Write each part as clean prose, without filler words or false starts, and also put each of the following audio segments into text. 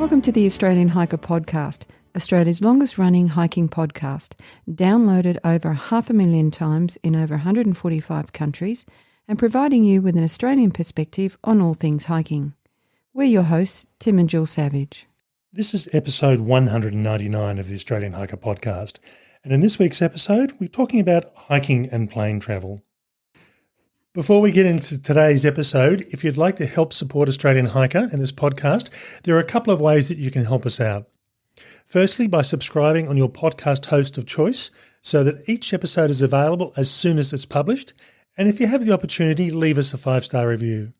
Welcome to the Australian Hiker Podcast, Australia's longest running hiking podcast, downloaded over 500,000 times in over 145 countries and providing you with an Australian perspective on all things hiking. We're your hosts, Tim and Jill Savage. This is episode 199 of the Australian Hiker Podcast, and in this week's episode, we're talking about hiking and plane travel. Before we get into today's episode, if you'd like to help support Australian Hiker and this podcast, there are a couple of ways that you can help us out. Firstly, by subscribing on your podcast host of choice so that each episode is available as soon as it's published, and if you have the opportunity, leave us a 5-star review.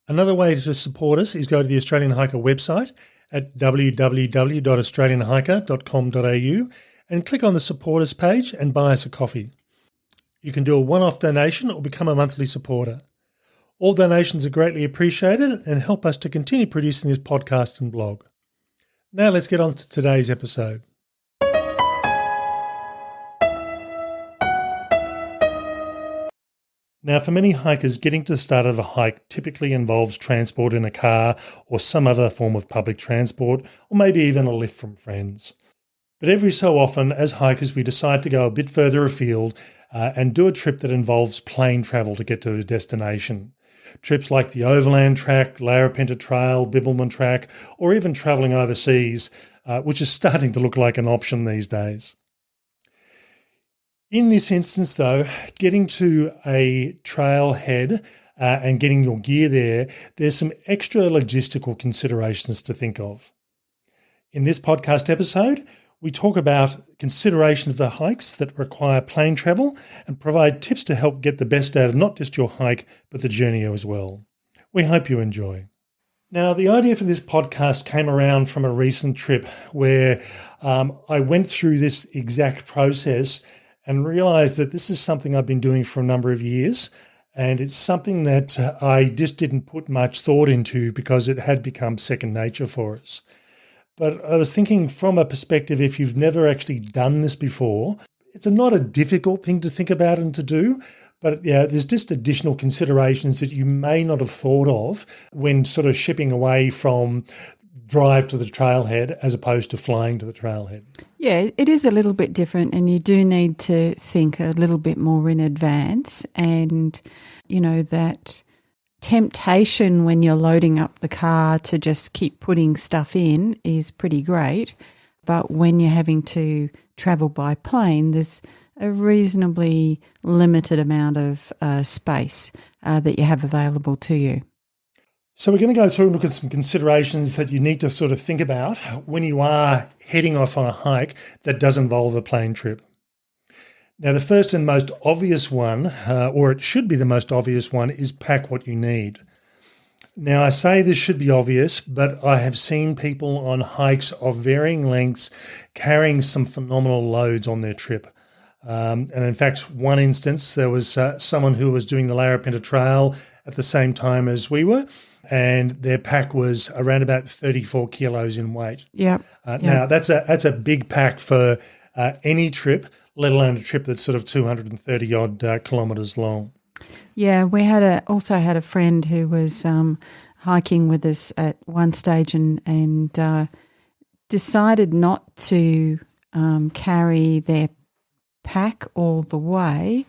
Another way to support us is go to the Australian Hiker website at www.australianhiker.com.au and click on the Support Us page and buy us a coffee. You can do a one-off donation or become a monthly supporter. All donations are greatly appreciated and help us to continue producing this podcast and blog. Now let's get on to today's episode. Now, for many hikers, getting to the start of a hike typically involves transport in a car or some other form of public transport, or maybe even a lift from friends. But every so often, as hikers, we decide to go a bit further afield and do a trip that involves plane travel to get to a destination. Trips like the Overland Track, Lara Pinter Trail, Bibbulmun Track, or even travelling overseas, which is starting to look like an option these days. In this instance, though, getting to a trailhead and getting your gear there's some extra logistical considerations to think of. In this podcast episode, we talk about consideration of the hikes that require plane travel and provide tips to help get the best out of not just your hike, but the journey as well. We hope you enjoy. Now, the idea for this podcast came around from a recent trip where I went through this exact process and realised that this is something I've been doing for a number of years, and it's something that I just didn't put much thought into because it had become second nature for us. But I was thinking from a perspective, if you've never actually done this before, it's not a difficult thing to think about and to do, but yeah, there's just additional considerations that you may not have thought of when sort of shipping away from drive to the trailhead as opposed to flying to the trailhead. Yeah, it is a little bit different, and you do need to think a little bit more in advance, and you know that temptation when you're loading up the car to just keep putting stuff in is pretty great, but when you're having to travel by plane, there's a reasonably limited amount of space that you have available to you. So we're going to go through and look at some considerations that you need to sort of think about when you are heading off on a hike that does involve a plane trip. Now, the first and most obvious one, or it should be the most obvious one, is pack what you need. Now, I say this should be obvious, but I have seen people on hikes of varying lengths carrying some phenomenal loads on their trip. And in fact, one instance, there was someone who was doing the Lara Pinter Trail at the same time as we were, and their pack was around about 34 kilos in weight. Yep. Now, that's a big pack for any trip, let alone a trip that's sort of 230-odd kilometres long. Yeah, we also had a friend who was hiking with us at one stage and decided not to carry their pack all the way,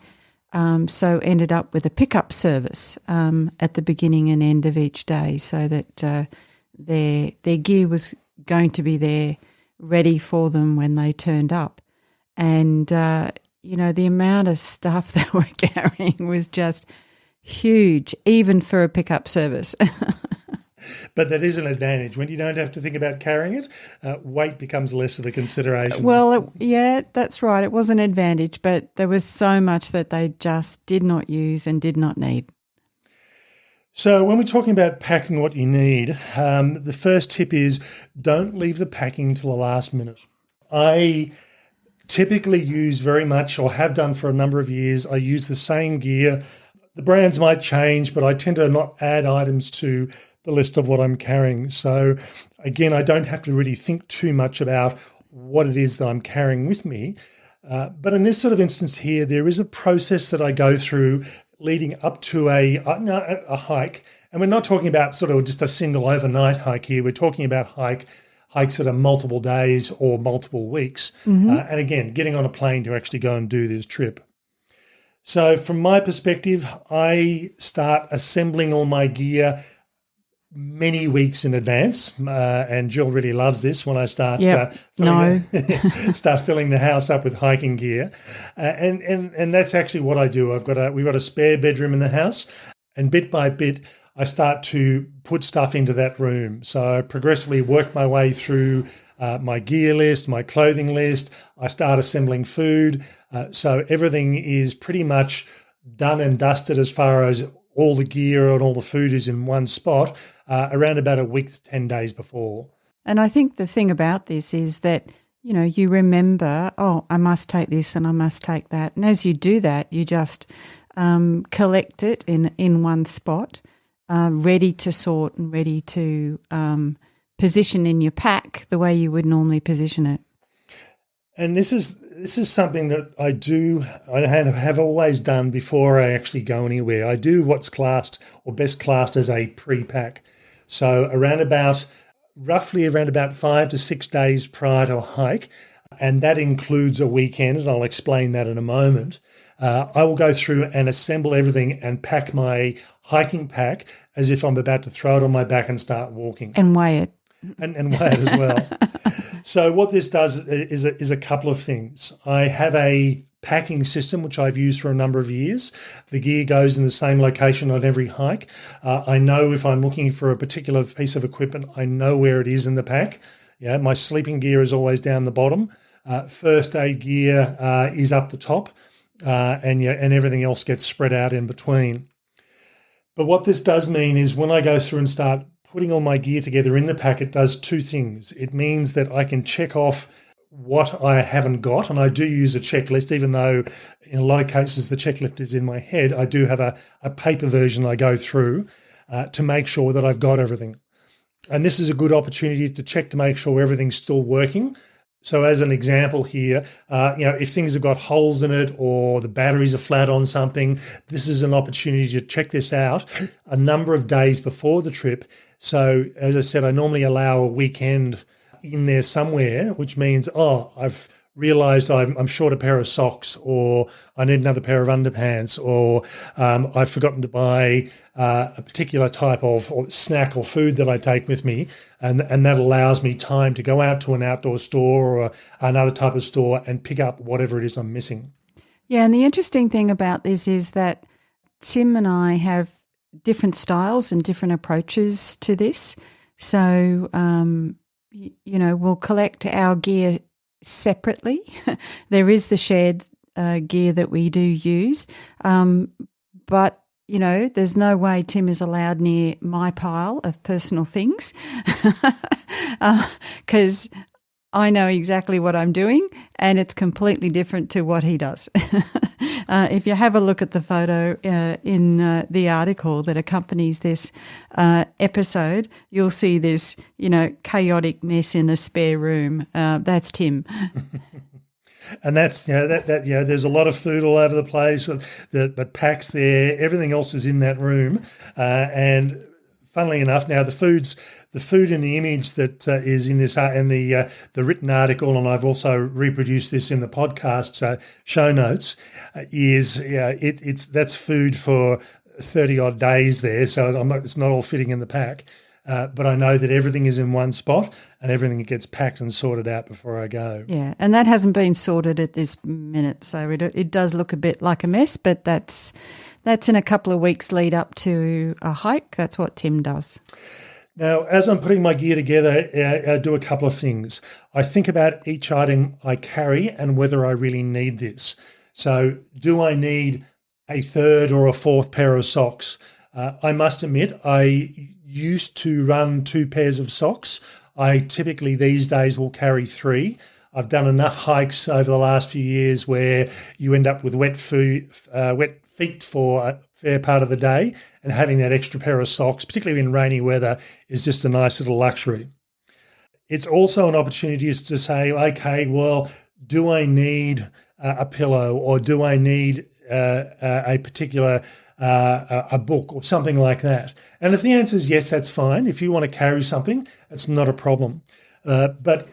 so ended up with a pickup service at the beginning and end of each day so that their gear was going to be there ready for them when they turned up. And, the amount of stuff they were carrying was just huge, even for a pickup service. But that is an advantage. When you don't have to think about carrying it, weight becomes less of a consideration. Well, yeah, that's right. It was an advantage, but there was so much that they just did not use and did not need. So when we're talking about packing what you need, the first tip is don't leave the packing till the last minute. I typically use very much, or have done for a number of years, I use the same gear. The brands might change, but I tend to not add items to the list of what I'm carrying. So again, I don't have to really think too much about what it is that I'm carrying with me. But in this sort of instance here, there is a process that I go through leading up to a hike And we're not talking about sort of just a single overnight hike here. We're talking about hikes that are multiple days or multiple weeks. And again, getting on a plane to actually go and do this trip. So from my perspective, I start assembling all my gear many weeks in advance, and Jill really loves this when I start start filling the house up with hiking gear, and that's actually what I do. We've got a spare bedroom in the house, and bit by bit I start to put stuff into that room. So I progressively work my way through my gear list, my clothing list. I start assembling food, so everything is pretty much done and dusted as far as all the gear and all the food is in one spot around about a week to 10 days before. And I think the thing about this is that, you remember, I must take this and I must take that. And as you do that, you just collect it in one spot, ready to sort and ready to position in your pack the way you would normally position it. And this is something that I have always done before I actually go anywhere. I do what's classed or best classed as a pre-pack. So roughly around about 5 to 6 days prior to a hike, and that includes a weekend, and I'll explain that in a moment. I will go through and assemble everything and pack my hiking pack as if I'm about to throw it on my back and start walking. And weigh it. And weigh it as well. So what this does is a couple of things. I have a packing system which I've used for a number of years. The gear goes in the same location on every hike. I know if I'm looking for a particular piece of equipment, I know where it is in the pack. Yeah, my sleeping gear is always down the bottom. First aid gear is up the top, and everything else gets spread out in between. But what this does mean is when I go through and start putting all my gear together in the pack, it does two things. It means that I can check off what I haven't got, and I do use a checklist, even though in a lot of cases the checklist is in my head. I do have a paper version I go through to make sure that I've got everything. And this is a good opportunity to check to make sure everything's still working. So as an example here, if things have got holes in it or the batteries are flat on something, this is an opportunity to check this out a number of days before the trip. So as I said, I normally allow a weekend in there somewhere, which means, I've realised I'm short a pair of socks, or I need another pair of underpants, or I've forgotten to buy a particular type of snack or food that I take with me, and that allows me time to go out to an outdoor store or another type of store and pick up whatever it is I'm missing. Yeah, and the interesting thing about this is that Tim and I have different styles and different approaches to this. So, we'll collect our gear separately. There is the shared gear that we do use, but there's no way Tim is allowed near my pile of personal things because I know exactly what I'm doing and it's completely different to what he does. If you have a look at the photo in the article that accompanies this episode, you'll see this, chaotic mess in a spare room. That's Tim. And that's, there's a lot of food all over the place, the packs there, everything else is in that room. And funnily enough, now the food in the image that is in this in the written article, and I've also reproduced this in the podcast show notes, that's food for 30 odd days there. So it's not all fitting in the pack. But I know that everything is in one spot and everything gets packed and sorted out before I go. Yeah, and that hasn't been sorted at this minute, so it does look a bit like a mess, but that's in a couple of weeks lead up to a hike. That's what Tim does. Now, as I'm putting my gear together, I do a couple of things. I think about each item I carry and whether I really need this. So do I need a third or a fourth pair of socks? I must admit, I used to run 2 pairs of socks. I typically these days will carry 3. I've done enough hikes over the last few years where you end up with wet feet for a fair part of the day, and having that extra pair of socks, particularly in rainy weather, is just a nice little luxury. It's also an opportunity to say, okay, well, do I need a pillow, or do I need a particular a book or something like that? And if the answer is yes, that's fine. If you want to carry something, it's not a problem. But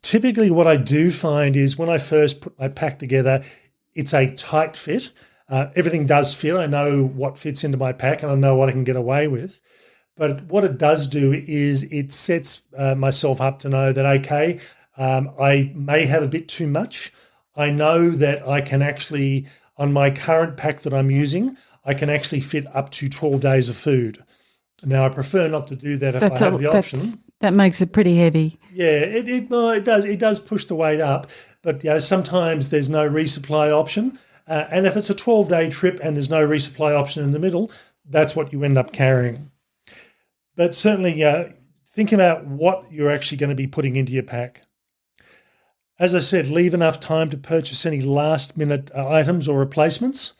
typically what I do find is when I first put my pack together, it's a tight fit. Everything does fit. I know what fits into my pack and I know what I can get away with. But what it does do is it sets myself up to know that, okay, I may have a bit too much. I know that I can actually, on my current pack that I'm using, I can actually fit up to 12 days of food. Now, I prefer not to do that if I have the option. That makes it pretty heavy. Yeah, it does. It does push the weight up, but sometimes there's no resupply option. And if it's a 12-day trip and there's no resupply option in the middle, that's what you end up carrying. But certainly think about what you're actually going to be putting into your pack. As I said, leave enough time to purchase any last-minute items or replacements.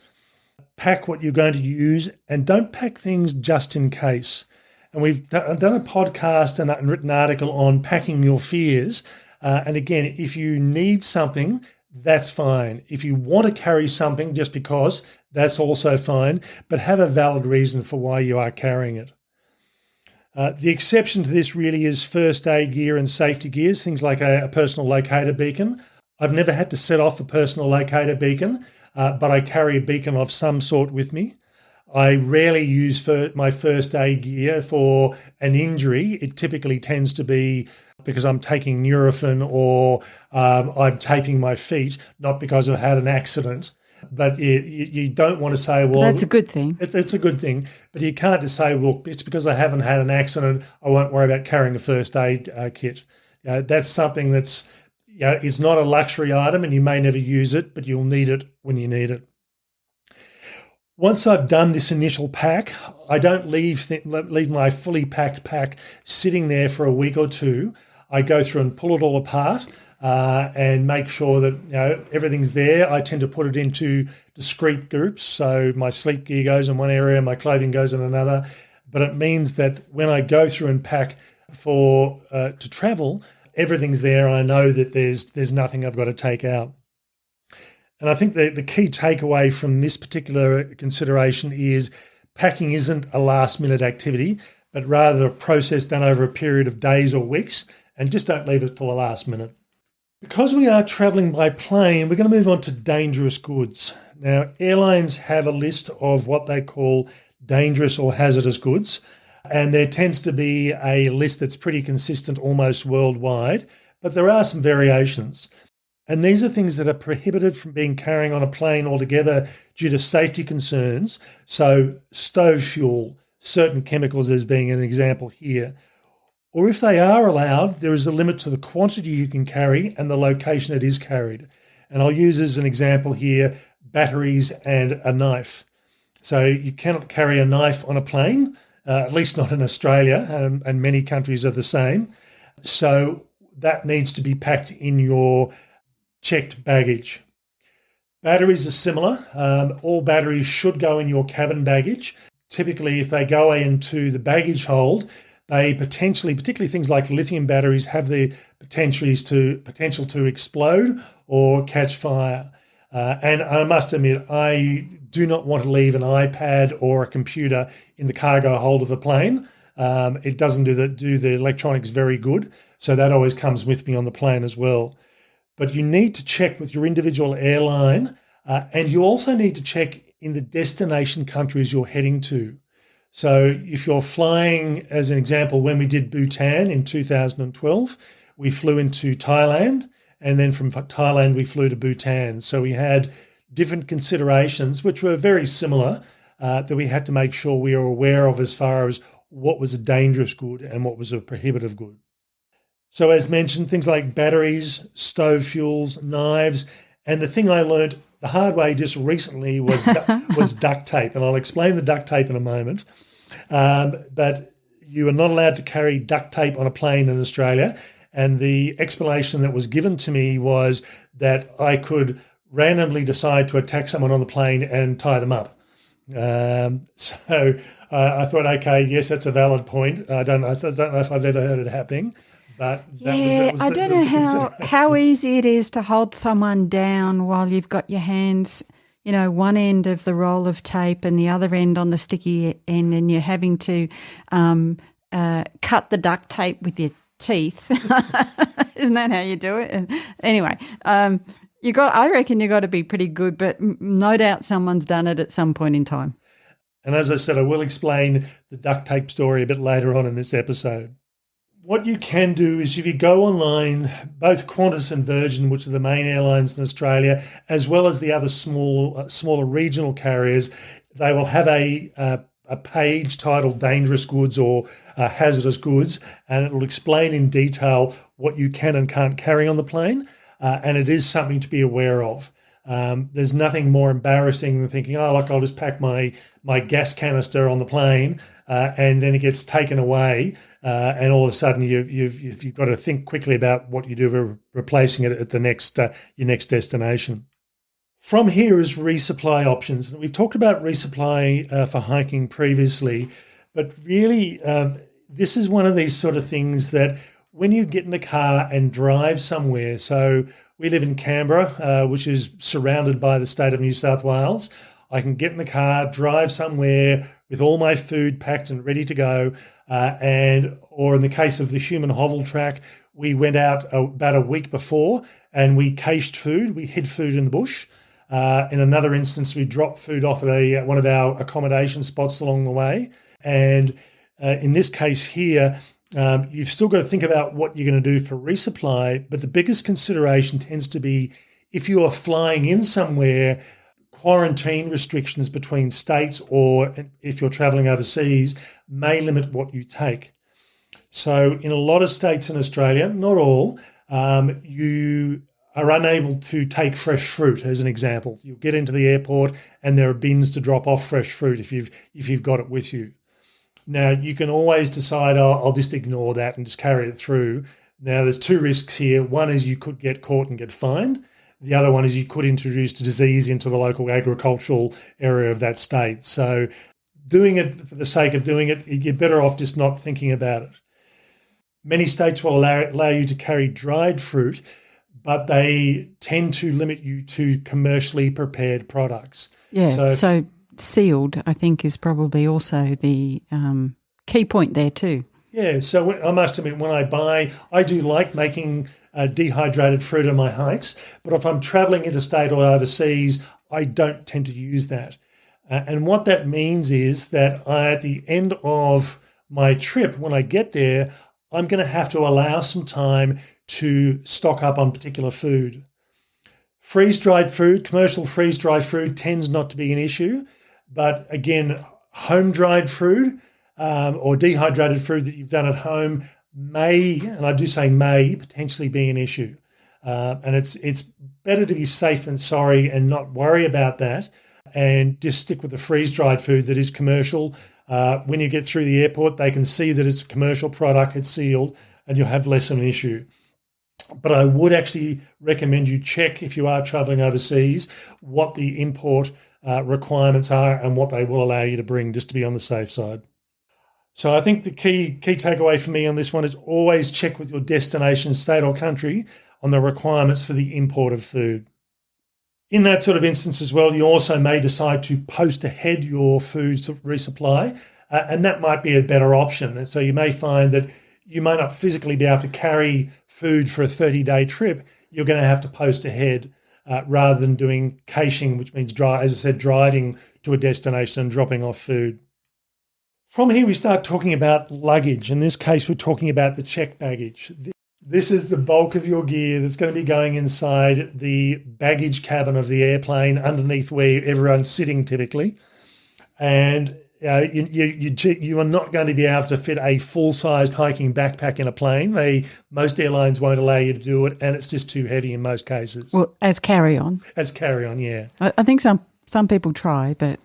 Pack what you're going to use and don't pack things just in case. And we've done a podcast and written an article on packing your fears. And again, if you need something, that's fine. If you want to carry something just because, that's also fine. But have a valid reason for why you are carrying it. The exception to this really is first aid gear and safety gears, things like a personal locator beacon. I've never had to set off a personal locator beacon, but I carry a beacon of some sort with me. I rarely use my first aid gear for an injury. It typically tends to be because I'm taking Nurofen or I'm taping my feet, not because I've had an accident. But you don't want to say, well, that's a good thing. It's a good thing, but you can't just say, well, it's because I haven't had an accident, I won't worry about carrying a first aid kit. That's something that's, it's not a luxury item and you may never use it, but you'll need it when you need it. Once I've done this initial pack, I don't leave my fully packed pack sitting there for a week or two. I go through and pull it all apart. And make sure that everything's there. I tend to put it into discrete groups. So my sleep gear goes in one area, my clothing goes in another. But it means that when I go through and pack to travel, everything's there. I know that there's nothing I've got to take out. And I think the key takeaway from this particular consideration is packing isn't a last-minute activity, but rather a process done over a period of days or weeks, and just don't leave it till the last minute. Because we are travelling by plane, we're going to move on to dangerous goods. Now, airlines have a list of what they call dangerous or hazardous goods, and there tends to be a list that's pretty consistent almost worldwide, but there are some variations. And these are things that are prohibited from being carrying on a plane altogether due to safety concerns. So stove fuel, certain chemicals as being an example here. Or if they are allowed, there is a limit to the quantity you can carry and the location it is carried. And I'll use as an example here, batteries and a knife. So you cannot carry a knife on a plane, at least not in Australia, and many countries are the same. So that needs to be packed in your checked baggage. Batteries are similar. All batteries should go in your cabin baggage. Typically, if they go into the baggage hold, they potentially, particularly things like lithium batteries, have the potential to explode or catch fire. And I must admit, I do not want to leave an iPad or a computer in the cargo hold of a plane. It doesn't do the electronics very good, so that always comes with me on the plane as well. But you need to check with your individual airline, and you also need to check in the destination countries you're heading to. So if you're flying, as an example, when we did Bhutan in 2012, we flew into Thailand, and then from Thailand we flew to Bhutan. So we had different considerations, which were very similar, that we had to make sure we were aware of as far as what was a dangerous good and what was a prohibitive good. So as mentioned, things like batteries, stove fuels, knives, and the thing I learned the hard way just recently was duct tape, and I'll explain the duct tape in a moment. But you are not allowed to carry duct tape on a plane in Australia, and the explanation that was given to me was that I could randomly decide to attack someone on the plane and tie them up. So I thought, okay, yes, that's a valid point. I don't know if I've ever heard it happening. But I don't know how easy it is to hold someone down while you've got your hands, one end of the roll of tape and the other end on the sticky end, and you're having to cut the duct tape with your teeth. Isn't that how you do it? And anyway, I reckon you got to be pretty good, but no doubt someone's done it at some point in time. And as I said, I will explain the duct tape story a bit later on in this episode. What you can do is if you go online, both Qantas and Virgin, which are the main airlines in Australia, as well as the other smaller regional carriers, they will have a page titled Dangerous Goods or Hazardous Goods, and it will explain in detail what you can and can't carry on the plane, and it is something to be aware of. There's nothing more embarrassing than thinking, I'll just pack my gas canister on the plane, and then it gets taken away, and all of a sudden you've got to think quickly about what you do for replacing it at the next your next destination. From here is Resupply Options. We've talked about resupply for hiking previously, but really this is one of these sort of things that when you get in the car and drive somewhere, so we live in Canberra, which is surrounded by the state of New South Wales. I can get in the car, drive somewhere with all my food packed and ready to go. Or in the case of the human hovel track, we went out about a week before and we cached food. We hid food in the bush. In another instance, we dropped food off at one of our accommodation spots along the way. And in this case here, you've still got to think about what you're going to do for resupply, but the biggest consideration tends to be if you are flying in somewhere, quarantine restrictions between states or if you're travelling overseas may limit what you take. So in a lot of states in Australia, not all, you are unable to take fresh fruit, as an example. You'll get into the airport and there are bins to drop off fresh fruit if you've got it with you. Now, you can always decide, I'll just ignore that and just carry it through. Now, there's two risks here. One is you could get caught and get fined. The other one is you could introduce a disease into the local agricultural area of that state. So doing it for the sake of doing it, you're better off just not thinking about it. Many states will allow you to carry dried fruit, but they tend to limit you to commercially prepared products. Yeah, so sealed, I think, is probably also the key point there too. Yeah, so I must admit, when I do like making dehydrated fruit on my hikes, but if I'm travelling interstate or overseas, I don't tend to use that. And what that means is that at the end of my trip, when I get there, I'm going to have to allow some time to stock up on particular food. Freeze-dried food, commercial freeze-dried food tends not to be an issue. But again, home-dried food or dehydrated food that you've done at home may, and I do say may, potentially be an issue. And it's better to be safe than sorry and not worry about that and just stick with the freeze-dried food that is commercial. When you get through the airport, they can see that it's a commercial product, it's sealed, and you'll have less of an issue. But I would actually recommend you check, if you are travelling overseas, what the import requirements are and what they will allow you to bring, just to be on the safe side. So I think the key takeaway for me on this one is always check with your destination, state or country on the requirements for the import of food. In that sort of instance as well, you also may decide to post ahead your food resupply, and that might be a better option. And so you may find that you may not physically be able to carry food for a 30-day trip. You're going to have to post ahead rather than doing caching, which means, driving to a destination and dropping off food. From here, we start talking about luggage. In this case, we're talking about the checked baggage. This is the bulk of your gear that's going to be going inside the baggage cabin of the airplane, underneath where everyone's sitting typically. And you are not going to be able to fit a full-sized hiking backpack in a plane. Most airlines won't allow you to do it, and it's just too heavy in most cases. Well, as carry-on. As carry-on, yeah. I think some people try, but...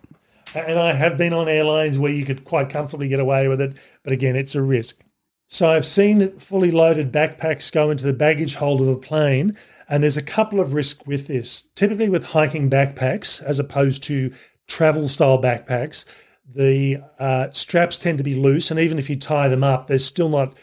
And I have been on airlines where you could quite comfortably get away with it, but again, it's a risk. So I've seen fully loaded backpacks go into the baggage hold of a plane, and there's a couple of risks with this. Typically with hiking backpacks, as opposed to travel-style backpacks, the straps tend to be loose, and even if you tie them up, they're still not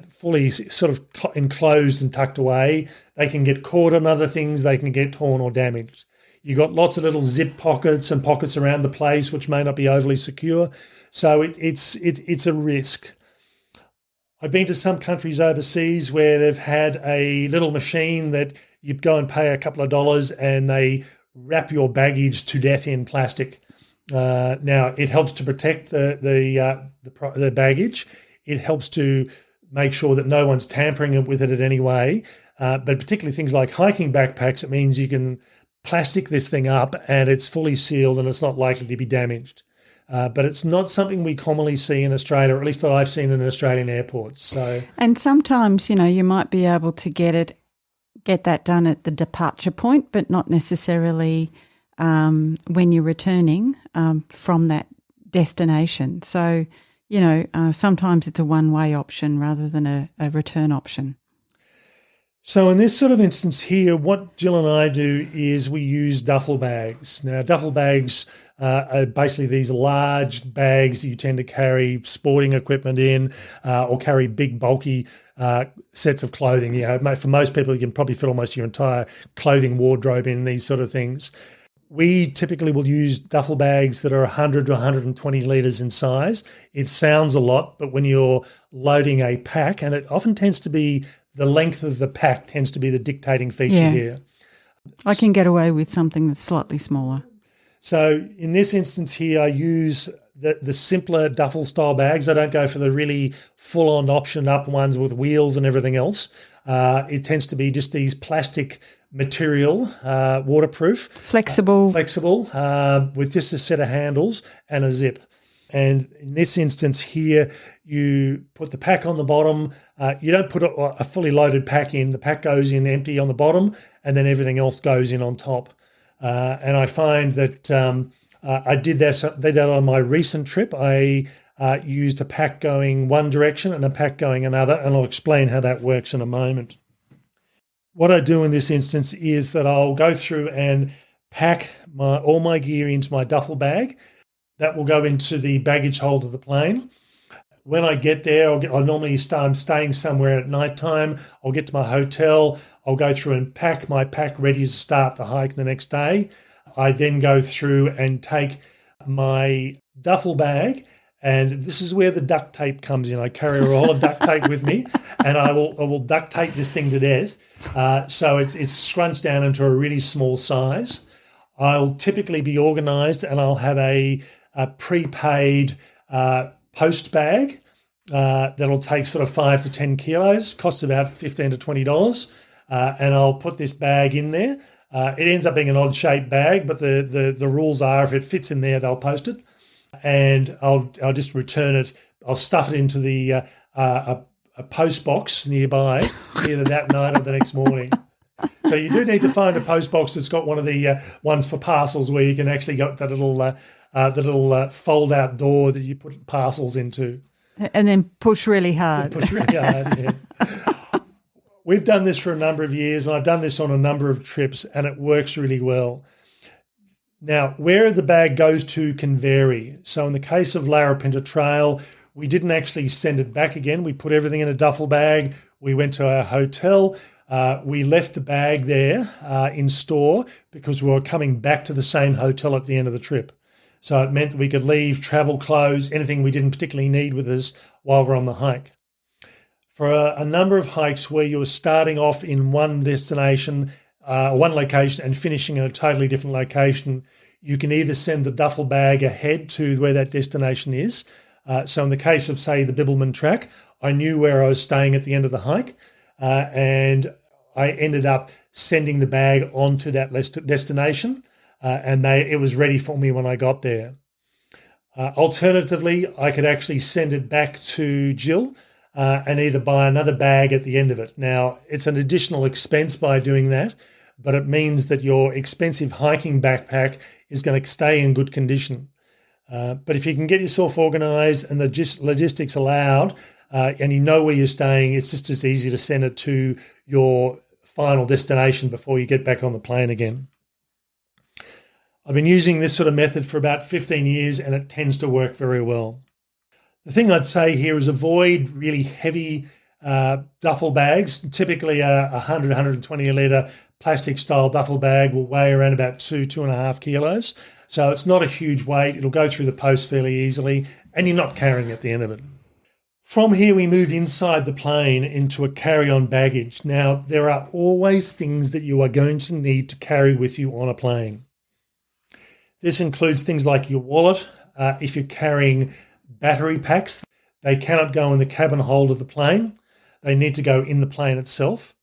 fully sort of enclosed and tucked away. They can get caught on other things. They can get torn or damaged. You've got lots of little zip pockets and pockets around the place, which may not be overly secure. So it's a risk. I've been to some countries overseas where they've had a little machine that you go and pay a couple of dollars and they wrap your baggage to death in plastic. Now, it helps to protect the baggage. It helps to make sure that no one's tampering with it in any way. But particularly things like hiking backpacks, it means you can plastic this thing up and it's fully sealed and it's not likely to be damaged. But it's not something we commonly see in Australia, or at least that I've seen in Australian airports. So, and sometimes, you might be able to get that done at the departure point, but not necessarily when you're returning from that destination. So, sometimes it's a one-way option rather than a return option. So in this sort of instance here, what Jill and I do is we use duffel bags. Now, duffel bags are basically these large bags that you tend to carry sporting equipment in or carry big, bulky sets of clothing. For most people, you can probably fit almost your entire clothing wardrobe in these sort of things. We typically will use duffel bags that are 100 to 120 litres in size. It sounds a lot, but when you're loading a pack, and it often tends to be the length of the pack tends to be the dictating feature here. I can get away with something that's slightly smaller. So in this instance here, I use the simpler duffel style bags. I don't go for the really full-on option up ones with wheels and everything else. It tends to be just these plastic material, waterproof. Flexible, with just a set of handles and a zip. And in this instance here, you put the pack on the bottom. You don't put a fully loaded pack in. The pack goes in empty on the bottom, and then everything else goes in on top. And I find that I did that on my recent trip. I used a pack going one direction and a pack going another, and I'll explain how that works in a moment. What I do in this instance is that I'll go through and pack all my gear into my duffel bag. That will go into the baggage hold of the plane. When I get there, I'm staying somewhere at night time. I'll get to my hotel. I'll go through and pack my pack ready to start the hike the next day. I then go through and take my duffel bag, and this is where the duct tape comes in. I carry a roll of duct tape with me, and I will duct tape this thing to death. So it's scrunched down into a really small size. I'll typically be organised, and I'll have a prepaid post bag that'll take sort of 5 to 10 kilos, costs about $15 to $20, and I'll put this bag in there. It ends up being an odd-shaped bag, but the rules are if it fits in there, they'll post it, and I'll just return it. I'll stuff it into the a post box nearby, either that night or the next morning. So you do need to find a post box that's got one of the ones for parcels where you can actually get that little fold-out door that you put parcels into. And then push really hard. Yeah. We've done this for a number of years, and I've done this on a number of trips, and it works really well. Now, where the bag goes to can vary. So in the case of Lara Pinter Trail, we didn't actually send it back again. We put everything in a duffel bag. We went to our hotel. We left the bag there in store because we were coming back to the same hotel at the end of the trip. So it meant that we could leave travel clothes, anything we didn't particularly need with us while we're on the hike. For a number of hikes where you're starting off in one destination, one location, and finishing in a totally different location, you can either send the duffel bag ahead to where that destination is. So in the case of, say, the Bibbulmun track, I knew where I was staying at the end of the hike, and I ended up sending the bag onto that destination, and it was ready for me when I got there. Alternatively, I could actually send it back to Jill and either buy another bag at the end of it. Now, it's an additional expense by doing that, but it means that your expensive hiking backpack is going to stay in good condition. But if you can get yourself organised and the logistics allowed, and you know where you're staying, it's just as easy to send it to your final destination before you get back on the plane again. I've been using this sort of method for about 15 years, and it tends to work very well. The thing I'd say here is avoid really heavy duffel bags. Typically a 100, 120 litre plastic style duffel bag will weigh around about 2.5 kilos. So it's not a huge weight. It'll go through the post fairly easily, and you're not carrying at the end of it. From here, we move inside the plane into a carry-on baggage. Now, there are always things that you are going to need to carry with you on a plane. This includes things like your wallet. If you're carrying battery packs, they cannot go in the cabin hold of the plane. They need to go in the plane itself.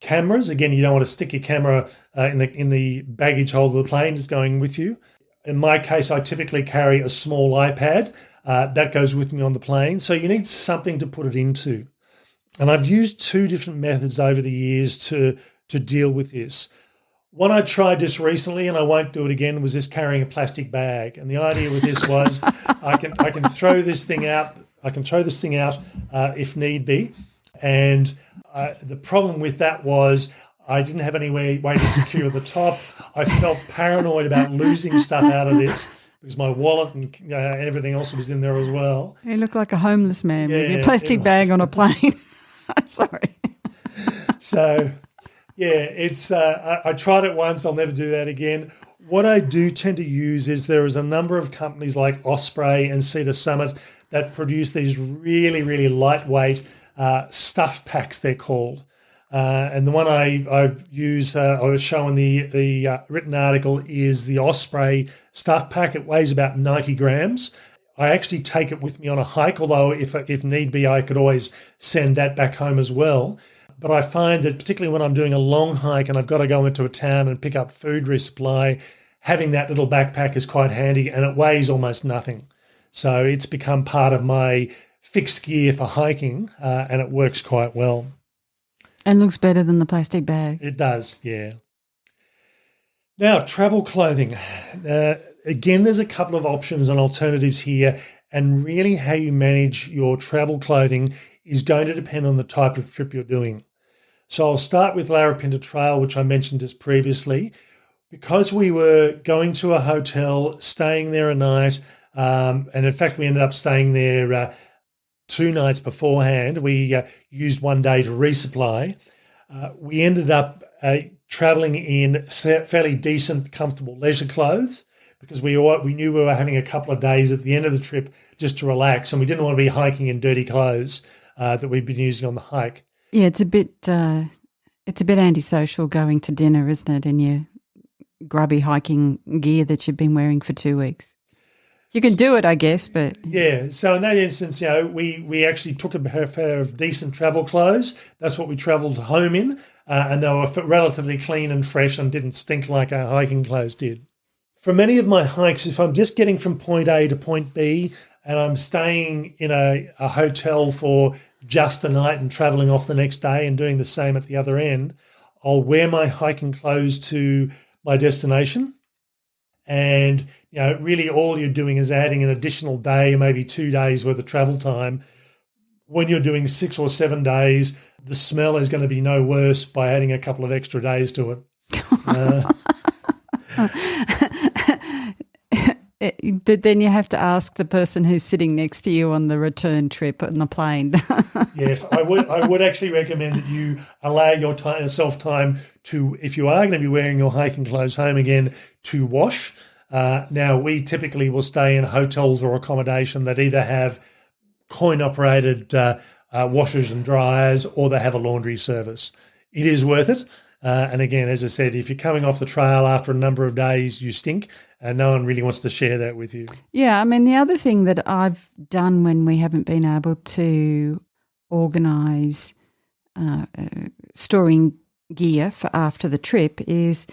Cameras, again, you don't want to stick your camera in the baggage hold of the plane. It's going with you. In my case, I typically carry a small iPad. That goes with me on the plane. So you need something to put it into. And I've used two different methods over the years to deal with this. One I tried this recently, and I won't do it again, was just carrying a plastic bag. And the idea with this was I can throw this thing out. I can throw this thing out if need be. And the problem with that was I didn't have any way to secure the top. I felt paranoid about losing stuff out of this because my wallet and everything else was in there as well. You look like a homeless man with your plastic bag on a plane. Sorry. So, it's. I tried it once. I'll never do that again. What I do tend to use is there is a number of companies like Osprey and Cedar Summit that produce these really, really lightweight stuff packs, they're called. And the one I use, I was showing the written article, is the Osprey stuff pack. It weighs about 90 grams. I actually take it with me on a hike, although if need be, I could always send that back home as well. But I find that particularly when I'm doing a long hike and I've got to go into a town and pick up food resupply, having that little backpack is quite handy, and it weighs almost nothing. So it's become part of my fixed gear for hiking, and it works quite well. And looks better than the plastic bag. It does, yeah. Now, travel clothing. Again, there's a couple of options and alternatives here, and really how you manage your travel clothing is going to depend on the type of trip you're doing. So I'll start with Lara Pinter Trail, which I mentioned just previously. Because we were going to a hotel, staying there a night, and in fact we ended up staying there 2 nights beforehand. We used one day to resupply. We ended up travelling in fairly decent, comfortable leisure clothes because we knew we were having a couple of days at the end of the trip just to relax, and we didn't want to be hiking in dirty clothes that we'd been using on the hike. Yeah, it's a bit antisocial going to dinner, isn't it, in your grubby hiking gear that you've been wearing for 2 weeks. You can do it, I guess, but... Yeah, so in that instance, we actually took a pair of decent travel clothes. That's what we travelled home in, and they were relatively clean and fresh and didn't stink like our hiking clothes did. For many of my hikes, if I'm just getting from point A to point B and I'm staying in a hotel for just the night and travelling off the next day and doing the same at the other end, I'll wear my hiking clothes to my destination. And, really all you're doing is adding an additional day, maybe 2 days worth of travel time. When you're doing 6 or 7 days, the smell is going to be no worse by adding a couple of extra days to it. But then you have to ask the person who's sitting next to you on the return trip on the plane. Yes, I would actually recommend that you allow yourself time to, if you are going to be wearing your hiking clothes home again, to wash. Now, we typically will stay in hotels or accommodation that either have coin-operated washers and dryers or they have a laundry service. It is worth it. And again, as I said, if you're coming off the trail after a number of days, you stink, and no one really wants to share that with you. Yeah, I mean, the other thing that I've done when we haven't been able to organise storing gear for after the trip is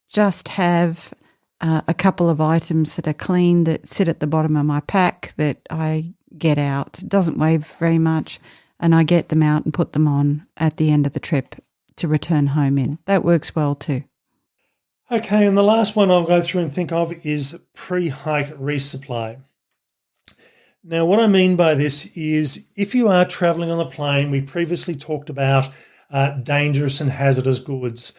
just have a couple of items that are clean that sit at the bottom of my pack that I get out. It doesn't weigh very much, and I get them out and put them on at the end of the trip to return home in. That works well too. Okay, and the last one I'll go through and think of is pre-hike resupply. Now, what I mean by this is if you are travelling on a plane, we previously talked about dangerous and hazardous goods.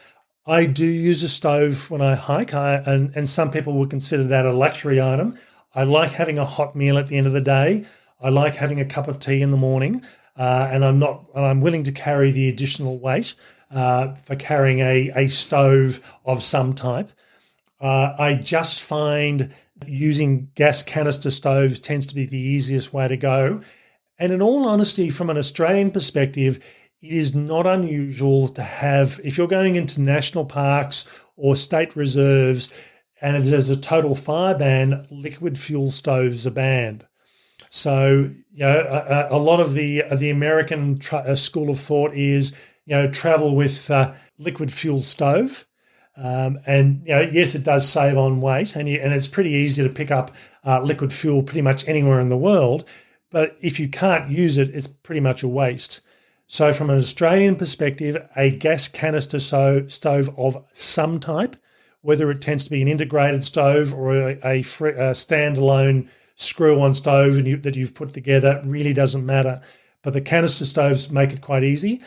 I do use a stove when I hike, and some people would consider that a luxury item. I like having a hot meal at the end of the day. I like having a cup of tea in the morning. and I'm willing to carry the additional weight for carrying a stove of some type. I just find using gas canister stoves tends to be the easiest way to go. And in all honesty, from an Australian perspective, it is not unusual to have, if you're going into national parks or state reserves and there's a total fire ban, liquid fuel stoves are banned. So, a lot of the American school of thought is, travel with liquid fuel stove. And yes, it does save on weight, and it's pretty easy to pick up liquid fuel pretty much anywhere in the world. But if you can't use it, it's pretty much a waste. So from an Australian perspective, a gas canister stove of some type, whether it tends to be an integrated stove or a standalone screw-on stove that you've put together, really doesn't matter. But the canister stoves make it quite easy.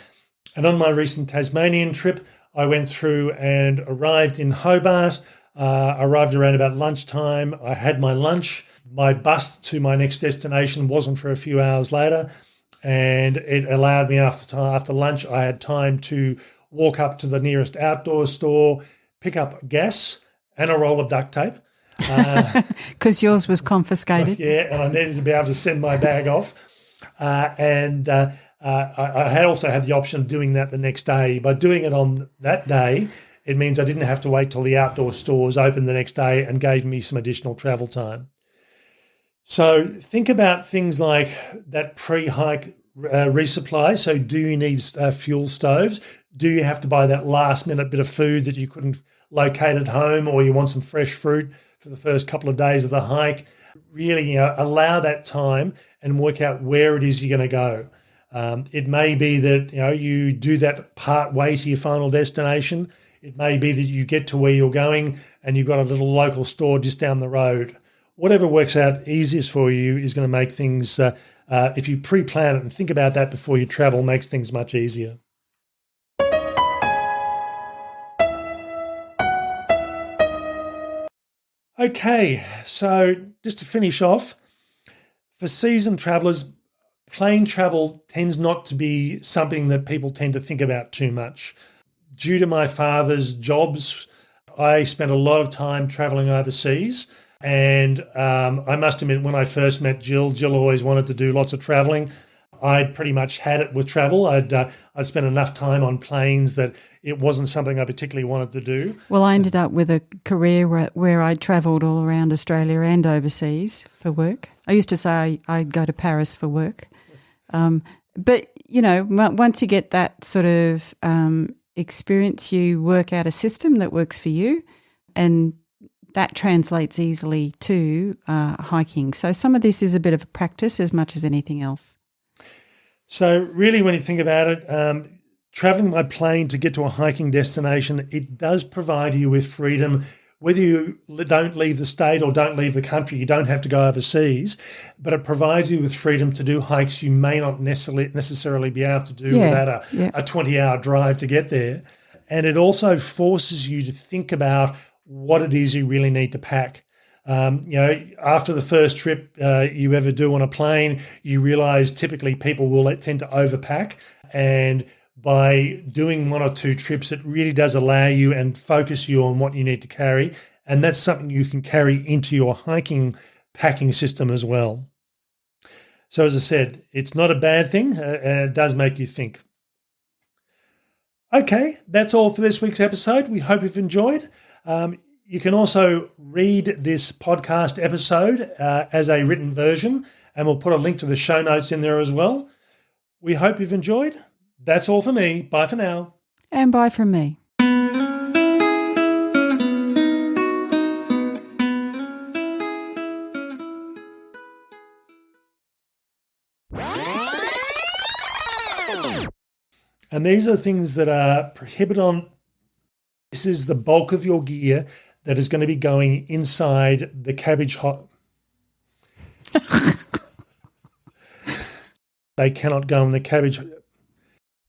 And on my recent Tasmanian trip, I went through and arrived in Hobart, arrived around about lunchtime. I had my lunch. My bus to my next destination wasn't for a few hours later, and it allowed me after lunch, I had time to walk up to the nearest outdoor store, pick up gas and a roll of duct tape. Because yours was confiscated. Yeah, and I needed to be able to send my bag off. I had also had the option of doing that the next day. By doing it on that day, it means I didn't have to wait till the outdoor stores opened the next day and gave me some additional travel time. So think about things like that pre-hike resupply. So do you need fuel stoves? Do you have to buy that last-minute bit of food that you couldn't locate at home, or you want some fresh fruit for the first couple of days of the hike? Really, allow that time and work out where it is you're going to go. It may be that you do that part way to your final destination. It may be that you get to where you're going and you've got a little local store just down the road. Whatever works out easiest for you is going to make things, if you pre-plan it and think about that before you travel, makes things much easier. Okay, so just to finish off, for seasoned travellers, plane travel tends not to be something that people tend to think about too much. Due to my father's jobs, I spent a lot of time travelling overseas. And I must admit, when I first met Jill always wanted to do lots of travelling. I pretty much had it with travel. I'd spent enough time on planes that it wasn't something I particularly wanted to do. Well, I ended up with a career where I travelled all around Australia and overseas for work. I used to say I'd go to Paris for work. But, once you get that sort of experience, you work out a system that works for you, and that translates easily to hiking. So some of this is a bit of a practice as much as anything else. So really, when you think about it, travelling by plane to get to a hiking destination, it does provide you with freedom. Whether you don't leave the state or don't leave the country, you don't have to go overseas, but it provides you with freedom to do hikes you may not necessarily be able to do without a 20-hour drive to get there. And it also forces you to think about what it is you really need to pack. After the first trip you ever do on a plane, you realise typically people will tend to overpack, and by doing one or two trips, it really does allow you and focus you on what you need to carry, and that's something you can carry into your hiking packing system as well. So as I said, it's not a bad thing, and it does make you think. Okay, that's all for this week's episode. We hope you've enjoyed. You can also read this podcast episode as a written version, and we'll put a link to the show notes in there as well. We hope you've enjoyed. That's all for me. Bye for now. And bye from me. And these are things that are prohibited on. This is the bulk of your gear that is going to be going inside the cabbage hot. They cannot go in the cabbage